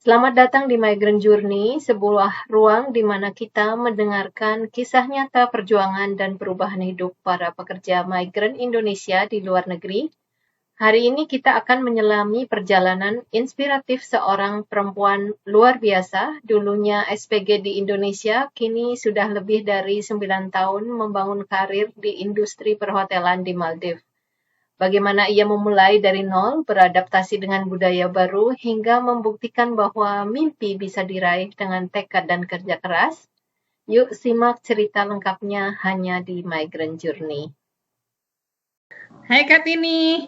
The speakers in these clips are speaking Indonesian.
Selamat datang di Migrant Journey, sebuah ruang di mana kita mendengarkan kisah nyata perjuangan dan perubahan hidup para pekerja migran Indonesia di luar negeri. Hari ini kita akan menyelami perjalanan inspiratif seorang perempuan luar biasa, dulunya SPG di Indonesia, kini sudah lebih dari 9 tahun membangun karir di industri perhotelan di Maldives. Bagaimana ia memulai dari nol, beradaptasi dengan budaya baru, hingga membuktikan bahwa mimpi bisa diraih dengan tekad dan kerja keras? Yuk simak cerita lengkapnya hanya di Migrant Journey. Hai Kak Tini,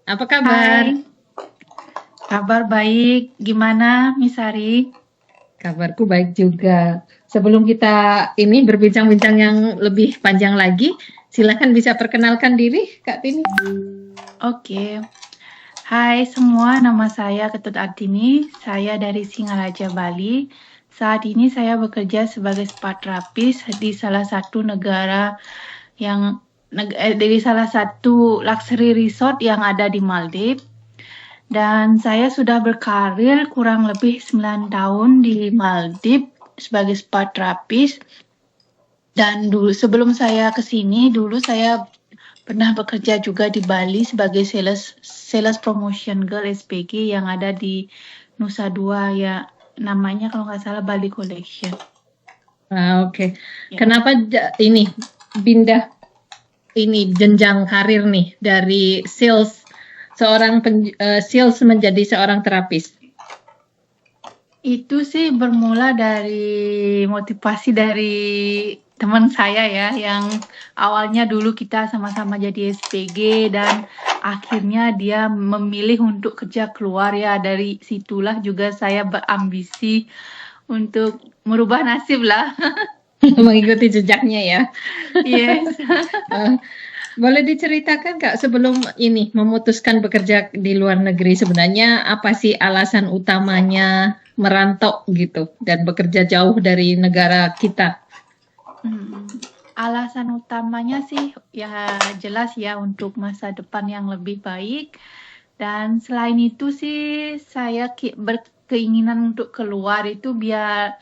apa kabar? Hai, kabar baik. Gimana, Miss Ari? Kabarku baik juga. Sebelum kita ini berbincang-bincang yang lebih panjang lagi, silakan bisa perkenalkan diri Kak Tini. Oke. Hai semua, nama saya Ketut Artini. Saya dari Singaraja, Bali. Saat ini saya bekerja sebagai spa terapis di salah satu negara dari salah satu luxury resort yang ada di Maldives. Dan saya sudah berkarir kurang lebih 9 tahun di Maldives sebagai spa terapis. Dan dulu sebelum saya ke sini, dulu saya pernah bekerja juga di Bali sebagai sales promotion girl SPG yang ada di Nusa Dua ya, namanya kalau nggak salah Bali Collection. Oke. Ya. Kenapa ini pindah ini jenjang karir nih dari sales menjadi seorang terapis? Itu sih bermula dari motivasi dari teman saya ya, yang awalnya dulu kita sama-sama jadi SPG dan akhirnya dia memilih untuk kerja keluar ya. Dari situlah juga saya berambisi untuk merubah nasib lah. Mengikuti jejaknya ya. Yes. Boleh diceritakan Kak, sebelum ini memutuskan bekerja di luar negeri, sebenarnya apa sih alasan utamanya merantau gitu dan bekerja jauh dari negara kita? Alasan utamanya sih ya jelas ya untuk masa depan yang lebih baik. Dan selain itu sih saya berkeinginan untuk keluar itu biar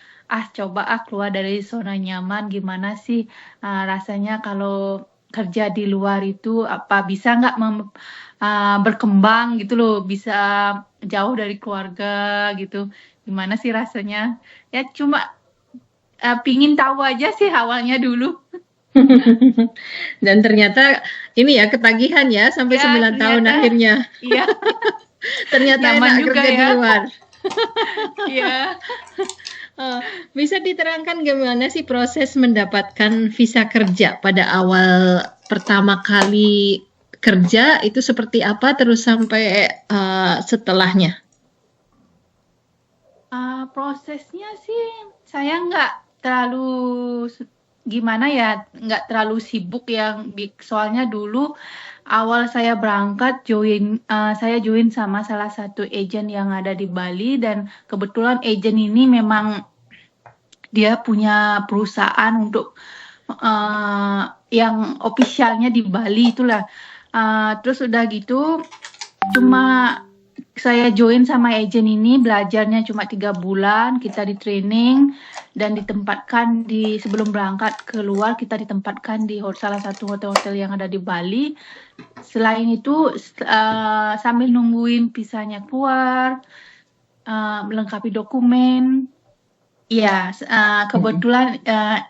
coba keluar dari zona nyaman, gimana sih rasanya kalau kerja di luar itu, apa bisa nggak berkembang gitu loh, bisa jauh dari keluarga gitu, gimana sih rasanya ya, cuma pingin tahu aja sih awalnya dulu. Dan ternyata ini ya ketagihan ya sampai Ya, 9 tahun akhirnya. Iya. Ternyata Nyaman enak juga kerja di ya. luar. Iya. Bisa diterangkan gimana sih proses mendapatkan visa kerja pada awal pertama kali kerja itu seperti apa, terus sampai setelahnya? Prosesnya sih saya nggak terlalu gimana ya, nggak terlalu sibuk soalnya dulu awal saya berangkat saya join sama salah satu agent yang ada di Bali, dan kebetulan agent ini memang dia punya perusahaan untuk yang officialnya di Bali itulah. Terus udah gitu cuma saya join sama agent ini, belajarnya cuma 3 bulan, kita di training dan ditempatkan sebelum berangkat keluar kita ditempatkan di salah satu hotel-hotel yang ada di Bali. Selain itu sambil nungguin visanya keluar, melengkapi dokumen. Ya, kebetulan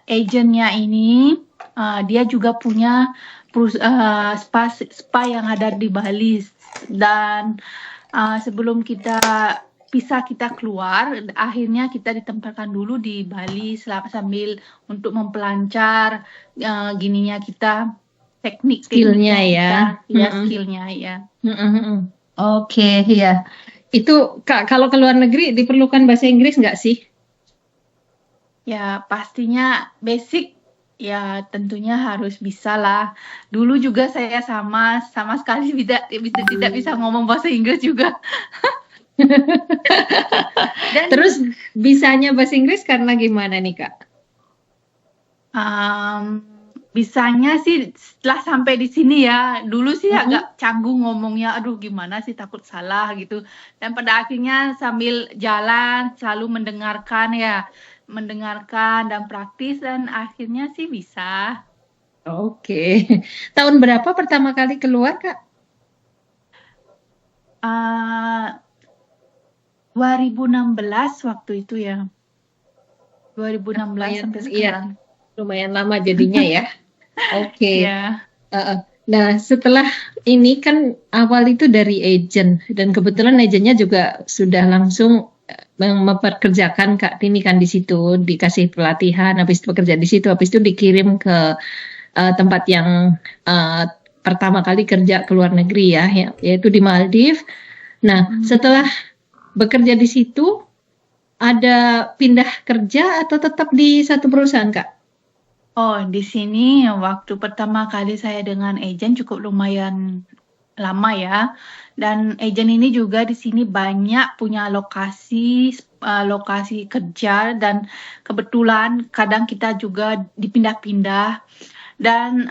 agentnya ini dia juga punya spa yang ada di Bali, dan sebelum kita keluar, akhirnya kita ditempatkan dulu di Bali sambil untuk mempelancar gininya kita, Skillnya ya. Skillnya ya. Oke, ya. Itu Kak, kalau ke luar negeri diperlukan bahasa Inggris nggak sih? Ya pastinya basic ya, tentunya harus bisa lah. Dulu juga saya sama sekali tidak bisa ngomong bahasa Inggris juga. Terus bisanya bahasa Inggris karena gimana nih Kak? Bisanya sih setelah sampai di sini ya, dulu sih Mm-mm. agak canggung ngomongnya, aduh gimana sih takut salah gitu. Dan pada akhirnya sambil jalan selalu mendengarkan dan praktis dan akhirnya sih bisa. Oke. Tahun berapa pertama kali keluar, Kak? Ah, 2016 waktu itu ya, 2016 Lumayan, sampai iya, sekarang. lumayan lama jadinya ya. Oke. Ya, Nah, setelah ini kan awal itu dari agent dan kebetulan agentnya juga sudah langsung memperkerjakan Kak Tini kan di situ, dikasih pelatihan, habis itu bekerja di situ, habis itu dikirim ke tempat yang uh, pertama kali kerja ke luar negeri ya, yaitu di Maldives. Nah, setelah bekerja di situ, ada pindah kerja atau tetap di satu perusahaan, Kak? oh di sini waktu pertama kali saya dengan agent cukup lumayan lama ya. Dan agent ini juga di sini banyak punya lokasi kerja dan kebetulan kadang kita juga dipindah-pindah. Dan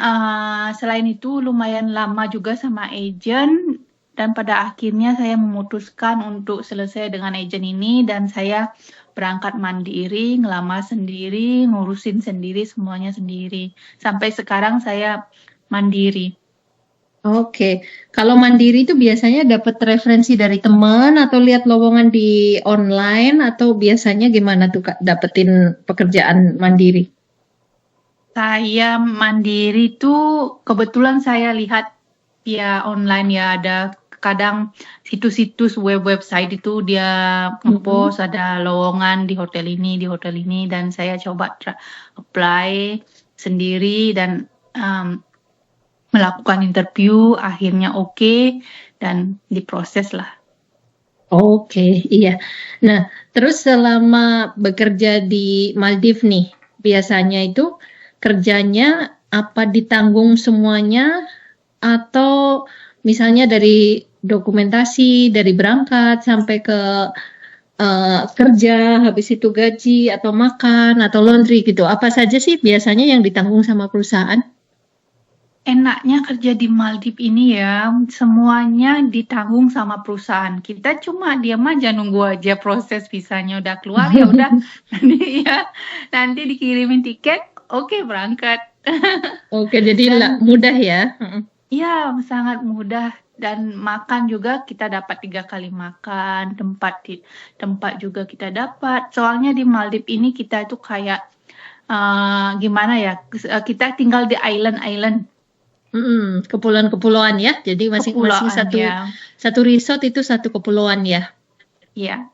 selain itu lumayan lama juga sama agent dan pada akhirnya saya memutuskan untuk selesai dengan agent ini dan saya berangkat mandiri, ngelamar sendiri, ngurusin sendiri semuanya sendiri. Sampai sekarang saya mandiri. Oke, kalau mandiri itu biasanya dapat referensi dari teman atau lihat lowongan di online atau biasanya gimana tuh Kak dapetin pekerjaan mandiri? Saya mandiri tuh kebetulan saya lihat via online ya ada kadang situs-situs website itu dia ngepost ada lowongan di hotel ini dan saya coba apply sendiri dan melakukan interview akhirnya oke dan diproses lah. Oke, iya. Nah, terus selama bekerja di Maldives nih, biasanya itu kerjanya apa ditanggung semuanya atau misalnya dari dokumentasi, dari berangkat sampai ke kerja, habis itu gaji atau makan atau laundry gitu. Apa saja sih biasanya yang ditanggung sama perusahaan? Enaknya kerja di Maldives ini ya, semuanya ditanggung sama perusahaan. Kita cuma diam aja nunggu aja proses visanya udah keluar ya udah nanti dikirimin tiket, oke berangkat. Oke, jadi Dan mudah ya. ya sangat mudah dan makan juga kita dapat 3 kali makan, tempat juga kita dapat. Soalnya di Maldives ini kita itu kayak gimana ya? Kita tinggal di island-island. Kepulauan-kepulauan ya. Jadi masing-masing Kepulauan ya. satu resort itu satu kepulauan ya. Iya.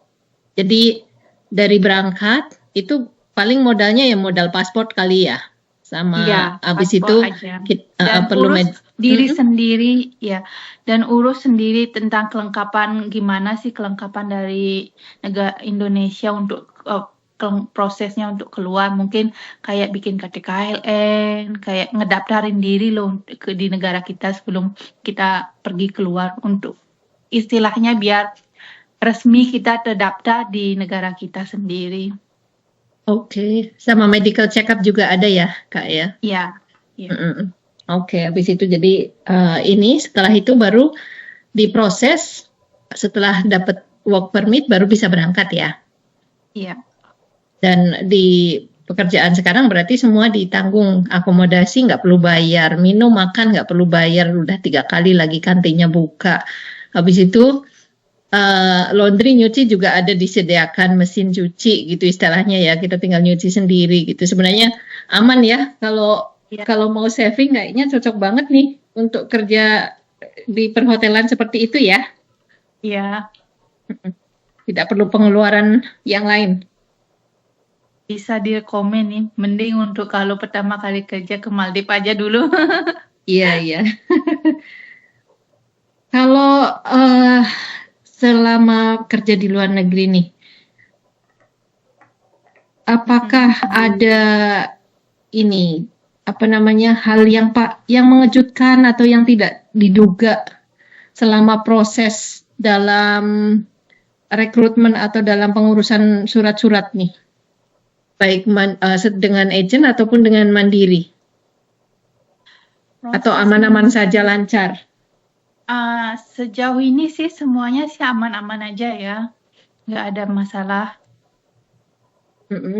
Jadi dari berangkat itu paling modalnya ya modal paspor kali ya. Sama Iya, habis paspor itu aja. kita Dan perlu urus diri sendiri ya. Dan urus sendiri tentang kelengkapan gimana sih kelengkapan dari negara Indonesia untuk prosesnya untuk keluar mungkin kayak bikin KTKLN, kayak ngedaftarin diri loh di negara kita sebelum kita pergi keluar untuk istilahnya biar resmi kita terdaftar di negara kita sendiri. Oke, sama medical check up juga ada ya, Kak ya? Iya. Oke, habis itu jadi ini setelah itu baru diproses, setelah dapat work permit baru bisa berangkat ya. Iya. Dan di pekerjaan sekarang berarti semua ditanggung, akomodasi nggak perlu bayar, minum makan nggak perlu bayar, udah 3 kali lagi kantinnya buka. Habis itu laundry nyuci juga ada disediakan mesin cuci gitu istilahnya ya, kita tinggal nyuci sendiri gitu. Sebenarnya aman ya kalau mau saving kayaknya cocok banget nih untuk kerja di perhotelan seperti itu ya. Iya. Tidak perlu pengeluaran yang lain. Bisa direkomen nih, mending untuk kalau pertama kali kerja ke Maldives aja dulu. Iya. Kalau selama kerja di luar negeri nih, apakah ada ini hal yang mengejutkan atau yang tidak diduga selama proses dalam rekrutmen atau dalam pengurusan surat-surat nih, baik dengan agent ataupun dengan mandiri? Atau aman-aman saja lancar? Sejauh ini sih semuanya sih aman-aman aja ya, nggak ada masalah.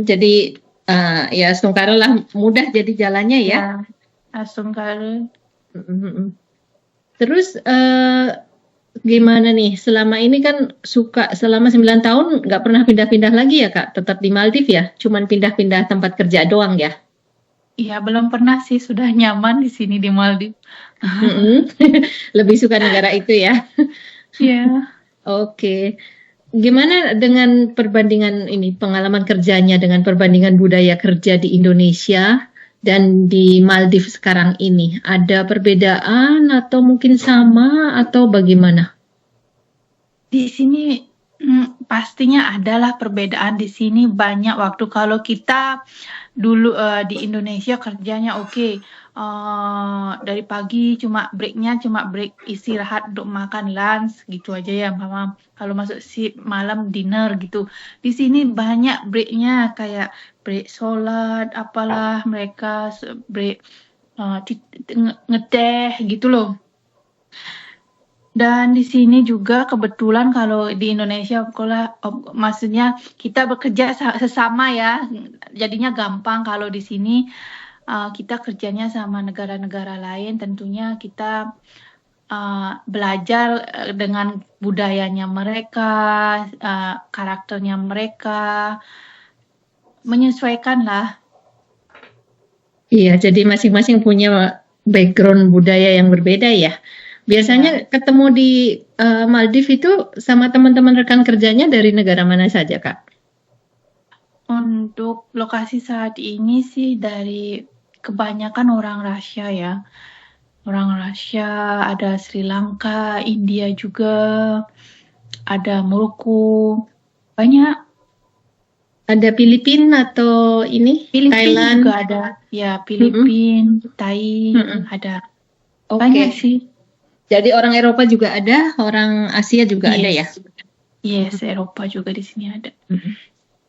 Jadi ya Sungkara lah mudah jadi jalannya ya. Sungkara. Terus gimana nih? Selama ini kan selama 9 tahun nggak pernah pindah-pindah lagi ya Kak? Tetap di Maldives ya? Cuman pindah-pindah tempat kerja doang ya? Iya, belum pernah sih, sudah nyaman di sini di Maldives. Lebih suka negara itu ya? Iya. Oke. Gimana dengan perbandingan ini, pengalaman kerjanya dengan perbandingan budaya kerja di Indonesia dan di Maldives sekarang ini? Ada perbedaan atau mungkin sama atau bagaimana? Di sini pastinya adalah perbedaan. Di sini banyak waktu. Kalau kita dulu di Indonesia kerjanya oke. Dari pagi cuma break istirahat untuk makan lunch gitu aja ya Mama. Kalau masuk shift malam dinner gitu. Di sini banyak breaknya, kayak break sholat apalah, mereka break ngeteh gitu loh. Dan di sini juga kebetulan kalau di Indonesia maksudnya kita bekerja sesama ya, jadinya gampang. Kalau di sini kita kerjanya sama negara-negara lain, tentunya kita belajar dengan budayanya mereka, karakternya mereka, menyesuaikan lah. Iya, jadi masing-masing punya background budaya yang berbeda ya. Biasanya ketemu di Maldives itu sama teman-teman rekan kerjanya dari negara mana saja, Kak? Untuk lokasi saat ini sih dari kebanyakan orang Rusia ya. Orang Rusia, ada Sri Lanka, India juga, ada Maroko, banyak. Ada Filipina atau ini? Thailand juga ada. Ya, Filipina, Thai, ada. Banyak sih. Jadi orang Eropa juga ada, orang Asia juga ada ya? Yes, Eropa juga di sini ada.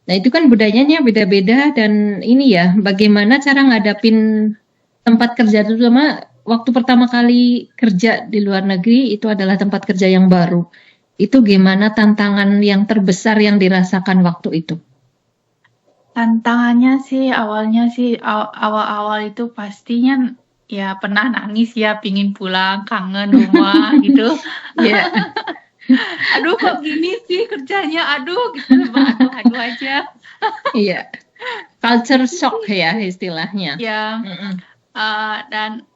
Nah itu kan budayanya beda-beda dan ini ya, bagaimana cara ngadapin tempat kerja, terutama waktu pertama kali kerja di luar negeri itu adalah tempat kerja yang baru. Itu gimana tantangan yang terbesar yang dirasakan waktu itu? Tantangannya sih awalnya sih awal-awal itu pastinya ya pernah nangis ya, pingin pulang, kangen rumah gitu. Ya. Aduh kok gini sih kerjanya, aduh gitu, aduh aja. Iya. Culture shock ya istilahnya. Ya. Dan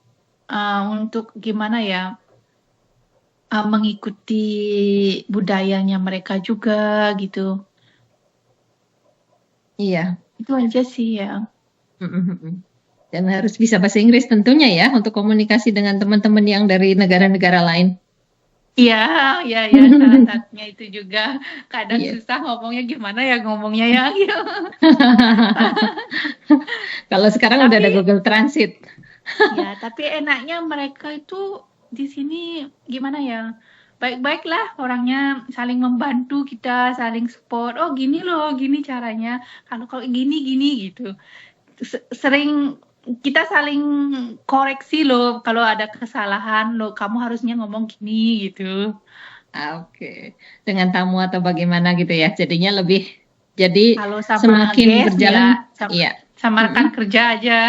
untuk gimana ya, mengikuti budayanya mereka juga gitu. Iya. Itu aja sih ya. Dan harus bisa bahasa Inggris tentunya ya untuk komunikasi dengan teman-teman yang dari negara-negara lain. Iya, salah satunya itu juga. Kadang susah ngomongnya, gimana ya ngomongnya ya. Kalau sekarang udah ada Google Translate. Ya, tapi enaknya mereka itu di sini gimana ya? Baik-baik lah orangnya, saling membantu kita, saling support. Oh gini loh, gini caranya. Kalau gini gitu. Sering kita saling koreksi loh kalau ada kesalahan loh, kamu harusnya ngomong gini gitu. Oke. Dengan tamu atau bagaimana gitu ya. Jadinya lebih jadi kalau sama semakin guest, berjalan ya, sama rekan kerja aja.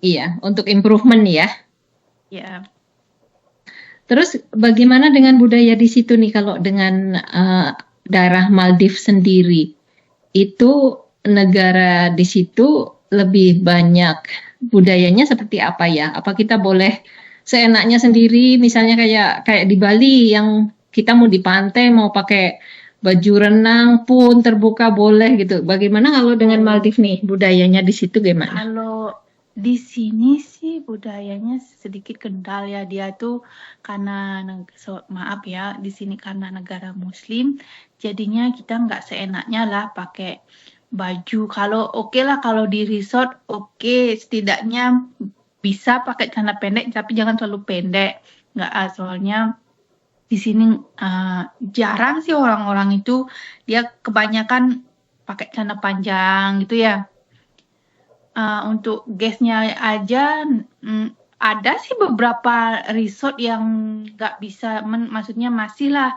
Iya, untuk improvement ya. Ya. Terus bagaimana dengan budaya di situ nih kalau dengan daerah Maldives sendiri? Itu negara di situ lebih banyak budayanya seperti apa ya? Apa kita boleh seenaknya sendiri, misalnya kayak di Bali yang kita mau di pantai mau pakai baju renang pun terbuka boleh gitu. Bagaimana kalau dengan Maldives nih budayanya di situ gimana? Kalau di sini sih budayanya sedikit kental ya, dia tuh karena maaf ya, di sini karena negara Muslim, jadinya kita nggak seenaknya lah pakai baju. Kalau oke lah kalau di resort setidaknya bisa pakai celana pendek tapi jangan terlalu pendek. Nggak, soalnya di sini jarang sih orang-orang itu, dia kebanyakan pakai celana panjang gitu ya. Untuk guestnya aja ada sih beberapa resort yang nggak bisa, maksudnya masih lah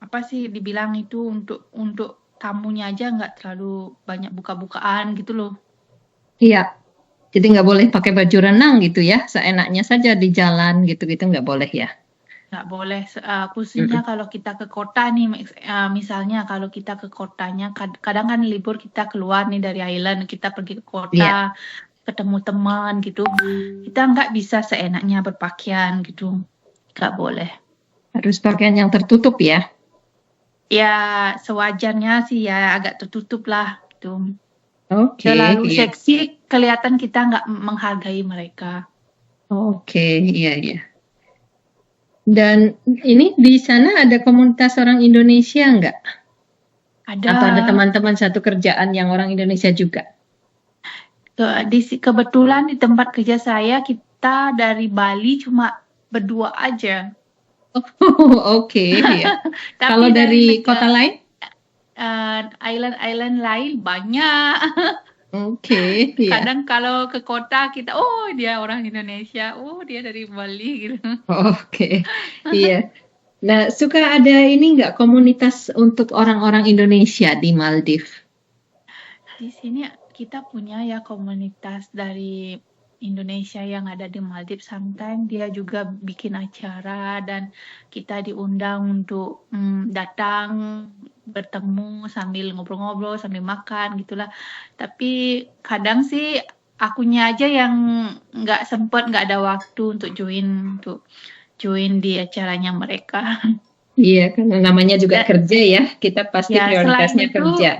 apa sih dibilang itu untuk tamunya aja nggak terlalu banyak buka-bukaan gitu loh. Iya. Jadi nggak boleh pakai baju renang gitu ya, seenaknya saja di jalan gitu-gitu nggak boleh ya. Nggak boleh, khususnya kalau kita ke kota nih, misalnya kalau kita ke kotanya, kadang kan libur kita keluar nih dari island, kita pergi ke kota, Iya. ketemu teman gitu, kita nggak bisa seenaknya berpakaian gitu, nggak boleh. Harus pakaian yang tertutup ya. Ya sewajarnya sih ya agak tertutup lah gitu. Oke, Terlalu iya. seksi, kelihatan kita nggak menghargai mereka. Oke, iya, iya. Dan ini di sana ada komunitas orang Indonesia nggak? Ada. Atau ada teman-teman satu kerjaan yang orang Indonesia juga? Kebetulan di tempat kerja saya, kita dari Bali cuma berdua aja. Oh, oke, iya. Tapi Kalau dari negara- kota lain? island-island lain banyak. Oke, iya. Kadang kalau ke kota kita, oh dia orang Indonesia, oh dia dari Bali gitu. Oke, iya. Nah, suka ada ini nggak komunitas untuk orang-orang Indonesia di Maldives? Di sini kita punya ya komunitas dari Indonesia yang ada di Maldives. Sometimes dia juga bikin acara dan kita diundang untuk datang bertemu sambil ngobrol-ngobrol sambil makan gitulah. Tapi kadang sih akunya aja yang nggak sempet, nggak ada waktu untuk join di acaranya mereka. Iya, karena namanya juga kerja ya, kita pasti Ya, prioritasnya selain itu, kerja.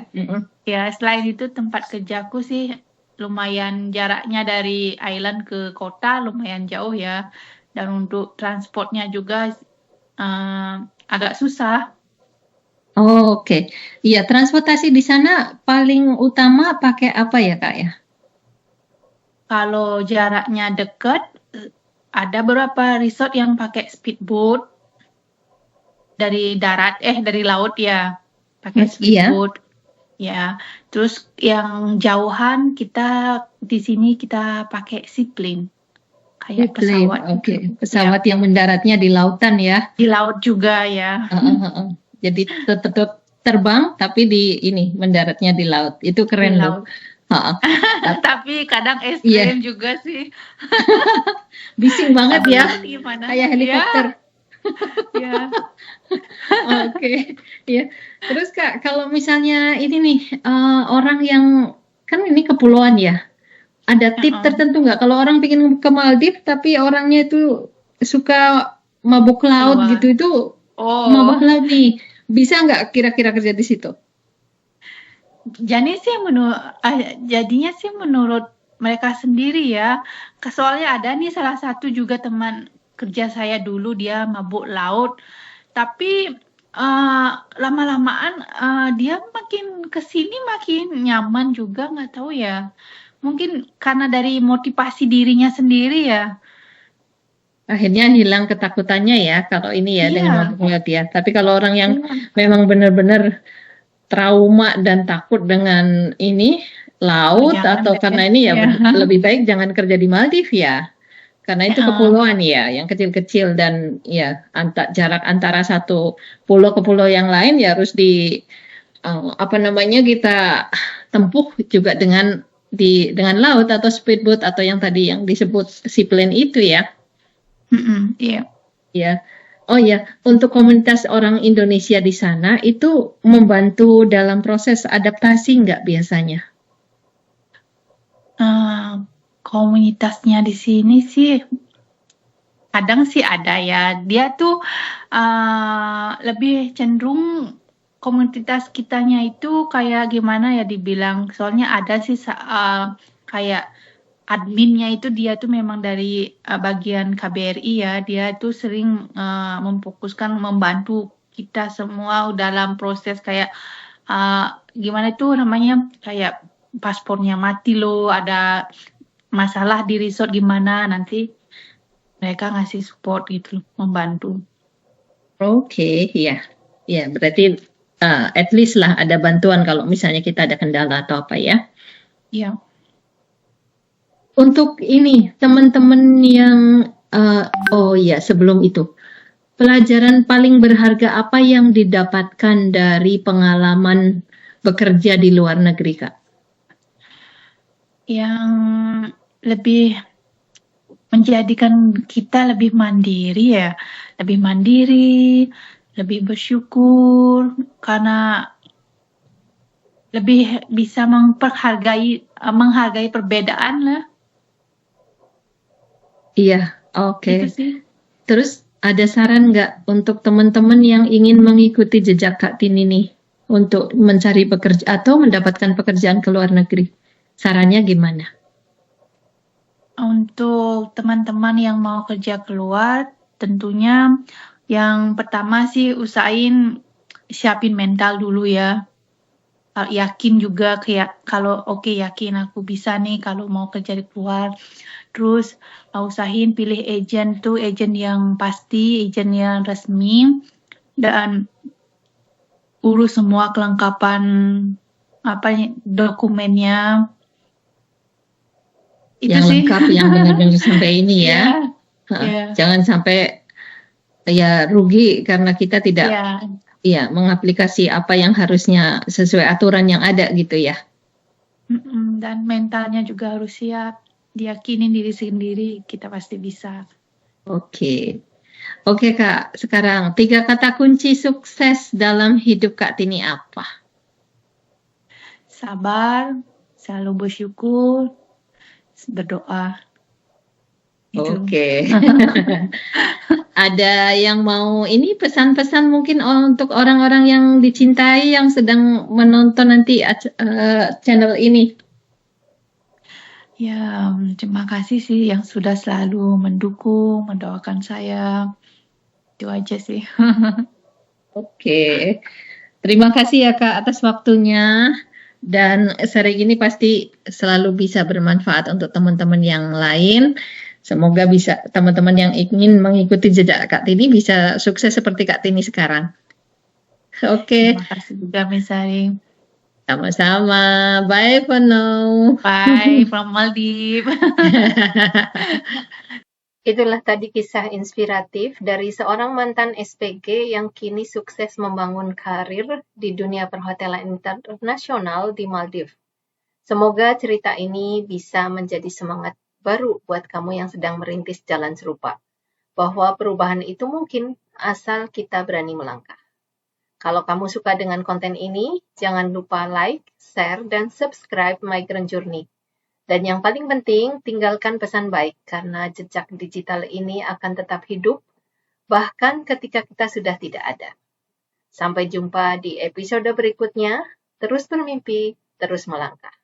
Ya, selain itu tempat kerjaku sih lumayan jaraknya dari island ke kota lumayan jauh ya. Dan untuk transportnya juga agak susah. Oh, oke. Iya, transportasi di sana paling utama pakai apa ya, Kak ya? Kalau jaraknya dekat, ada beberapa resort yang pakai speedboat dari dari laut ya, pakai Iya. speedboat. Ya, terus yang jauhan kita di sini kita pakai seaplane, kayak Seaplane, pesawat. oke. Pesawat yang mendaratnya di lautan ya. Di laut juga ya. Jadi tetap terbang tapi di ini mendaratnya di laut. Itu keren Di loh. laut. Tapi kadang ekstrem juga sih. Bising banget ya. Gimana? Kayak helikopter. Ya. Oke, ya. Terus Kak, kalau misalnya ini nih orang yang kan ini kepulauan ya, ada tip tertentu nggak? Kalau orang pengen ke Maldives tapi orangnya itu suka mabuk laut gitu, itu mabuk laut nih, bisa nggak kira-kira kerja di situ? Jadinya sih menurut mereka sendiri ya. Soalnya ada nih salah satu juga teman kerja saya dulu, dia mabuk laut. Tapi lama-lamaan dia makin kesini makin nyaman juga, nggak tahu ya. Mungkin karena dari motivasi dirinya sendiri ya. Akhirnya hilang ketakutannya ya kalau ini ya dengan mabuk laut ya. Tapi kalau orang yang memang benar-benar trauma dan takut dengan ini laut atau karena ini ya lebih baik jangan kerja di Maldives ya. Karena itu kepulauan ya, yang kecil-kecil dan ya jarak antara satu pulau ke pulau yang lain ya harus kita tempuh juga dengan laut atau speedboat atau yang tadi yang disebut seaplane itu ya. Iya. Ya. Oh ya, untuk komunitas orang Indonesia di sana itu membantu dalam proses adaptasi nggak biasanya? Komunitasnya di sini sih kadang sih ada ya. Dia tuh lebih cenderung komunitas kitanya itu kayak gimana ya dibilang. Soalnya ada sih kayak adminnya itu dia tuh memang dari bagian KBRI ya. Dia tuh sering memfokuskan membantu kita semua dalam proses kayak gimana tuh namanya, kayak paspornya mati loh, ada masalah di resort gimana, nanti mereka ngasih support gitu, membantu. Oke, ya. Ya, berarti at least lah ada bantuan kalau misalnya kita ada kendala atau apa ya. Iya. Untuk ini teman-teman yang oh ya sebelum itu pelajaran paling berharga apa yang didapatkan dari pengalaman bekerja di luar negeri, Kak? Yang lebih menjadikan kita lebih mandiri ya, lebih mandiri, lebih bersyukur karena lebih bisa menghargai perbedaan lah. Iya, oke. Itu sih. Terus ada saran nggak untuk teman-teman yang ingin mengikuti jejak Kak Tini nih untuk mencari pekerjaan atau mendapatkan pekerjaan ke luar negeri? Sarannya gimana? Untuk teman-teman yang mau kerja keluar, tentunya yang pertama sih usahain siapin mental dulu ya. Yakin juga kayak kalau yakin aku bisa nih kalau mau kerja di luar. Terus usahain pilih agen yang pasti, agen yang resmi, dan urus semua kelengkapan dokumennya. Itu Yang sih. lengkap, yang benar-benar sampai ini ya. Ya. Jangan sampai ya rugi karena kita tidak mengaplikasi apa yang harusnya sesuai aturan yang ada gitu ya. Dan mentalnya juga harus siap, diyakinin diri sendiri, kita pasti bisa. Oke Kak, sekarang 3 kata kunci sukses dalam hidup Kak Tini apa? Sabar, selalu bersyukur, berdoa. Oke. Ada yang mau ini pesan-pesan mungkin untuk orang-orang yang dicintai yang sedang menonton nanti channel ini? Ya, terima kasih sih yang sudah selalu mendukung, mendoakan saya. Itu aja sih. Oke. Terima kasih ya Kak atas waktunya. Dan seri ini pasti selalu bisa bermanfaat untuk teman-teman yang lain. Semoga bisa teman-teman yang ingin mengikuti jejak Kak Tini bisa sukses seperti Kak Tini sekarang. Oke. Terima kasih juga Miss Sari. Sama-sama. Bye for now. Bye from Maldives. Itulah tadi kisah inspiratif dari seorang mantan SPG yang kini sukses membangun karir di dunia perhotelan internasional di Maldives. Semoga cerita ini bisa menjadi semangat baru buat kamu yang sedang merintis jalan serupa, bahwa perubahan itu mungkin asal kita berani melangkah. Kalau kamu suka dengan konten ini, jangan lupa like, share, dan subscribe Migrant Journey. Dan yang paling penting, tinggalkan pesan baik, karena jejak digital ini akan tetap hidup, bahkan ketika kita sudah tidak ada. Sampai jumpa di episode berikutnya, terus bermimpi, terus melangkah.